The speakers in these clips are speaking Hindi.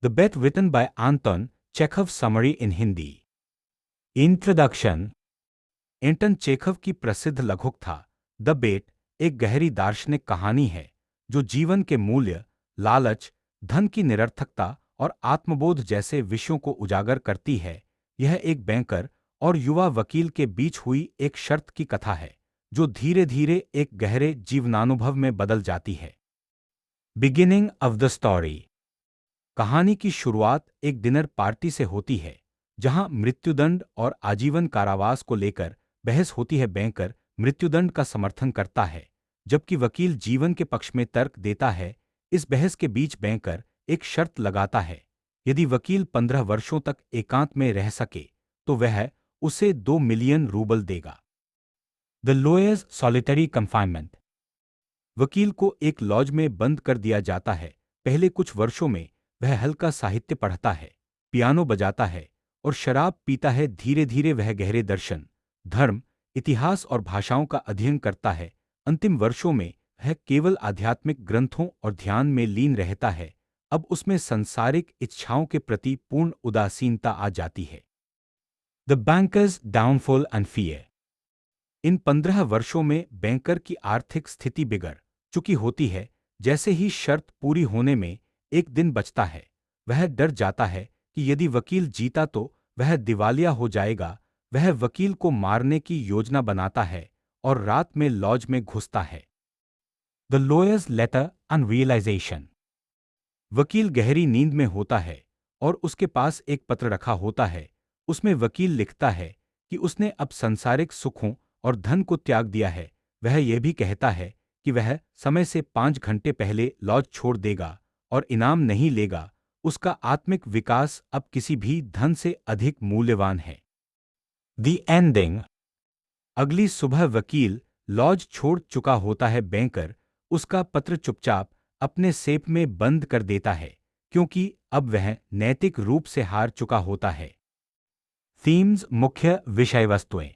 The Bet written by Anton Chekhov summary in Hindi. Introduction. Anton Chekhov की प्रसिद्ध लघुक था द बेट एक गहरी दार्शनिक कहानी है जो जीवन के मूल्य, लालच, धन की निरर्थकता और आत्मबोध जैसे विषयों को उजागर करती है। यह एक बैंकर और युवा वकील के बीच हुई एक शर्त की कथा है जो धीरे धीरे एक गहरे जीवनानुभव में बदल जाती है। Beginning of the story. कहानी की शुरुआत एक डिनर पार्टी से होती है जहां मृत्युदंड और आजीवन कारावास को लेकर बहस होती है। बैंकर मृत्युदंड का समर्थन करता है जबकि वकील जीवन के पक्ष में तर्क देता है। इस बहस के बीच बैंकर एक शर्त लगाता है, यदि वकील 15 वर्षों तक एकांत में रह सके तो वह उसे 2 मिलियन रूबल देगा। The lawyers solitary confinement. वकील को एक लॉज में बंद कर दिया जाता है। पहले कुछ वर्षों में वह हल्का साहित्य पढ़ता है, पियानो बजाता है और शराब पीता है। धीरे धीरे वह गहरे दर्शन, धर्म, इतिहास और भाषाओं का अध्ययन करता है। अंतिम वर्षों में वह केवल आध्यात्मिक ग्रंथों और ध्यान में लीन रहता है। अब उसमें सांसारिक इच्छाओं के प्रति पूर्ण उदासीनता आ जाती है। The bankers downfall and fear. इन 15 वर्षों में बैंकर की आर्थिक स्थिति बिगड़ चुकी होती है। जैसे ही शर्त पूरी होने में एक दिन बचता है, वह डर जाता है कि यदि वकील जीता तो वह दिवालिया हो जाएगा। वह वकील को मारने की योजना बनाता है और रात में लॉज में घुसता है। The lawyer's letter and realisation. वकील गहरी नींद में होता है और उसके पास एक पत्र रखा होता है। उसमें वकील लिखता है कि उसने अब सांसारिक सुखों और धन को त्याग दिया है। वह यह भी कहता है कि वह समय से 5 घंटे पहले लॉज छोड़ देगा और इनाम नहीं लेगा। उसका आत्मिक विकास अब किसी भी धन से अधिक मूल्यवान है। The ending. अगली सुबह वकील लॉज छोड़ चुका होता है। बैंकर उसका पत्र चुपचाप अपने सेफ में बंद कर देता है क्योंकि अब वह नैतिक रूप से हार चुका होता है। थीम्स, मुख्य विषय वस्तुएं।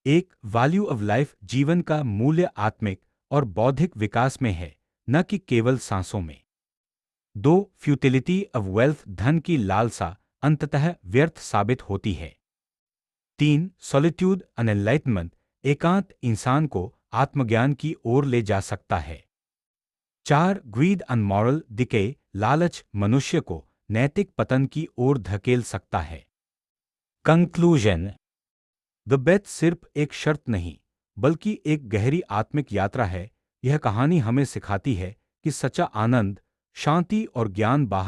1. Value of life. जीवन का मूल्य आत्मिक और बौद्धिक विकास में है, न कि केवल सांसों में। 2. Futility of wealth. धन की लालसा अंततः व्यर्थ साबित होती है। 3. Solitude and enlightenment. एकांत इंसान को आत्मज्ञान की ओर ले जा सकता है। 4. Grid and moral decay. लालच मनुष्य को नैतिक पतन की ओर धकेल सकता है। कंक्लूजन। द बेट सिर्फ एक शर्त नहीं बल्कि एक गहरी आत्मिक यात्रा है। यह कहानी हमें सिखाती है कि सच्चा आनंद, शांति और ज्ञान बाहर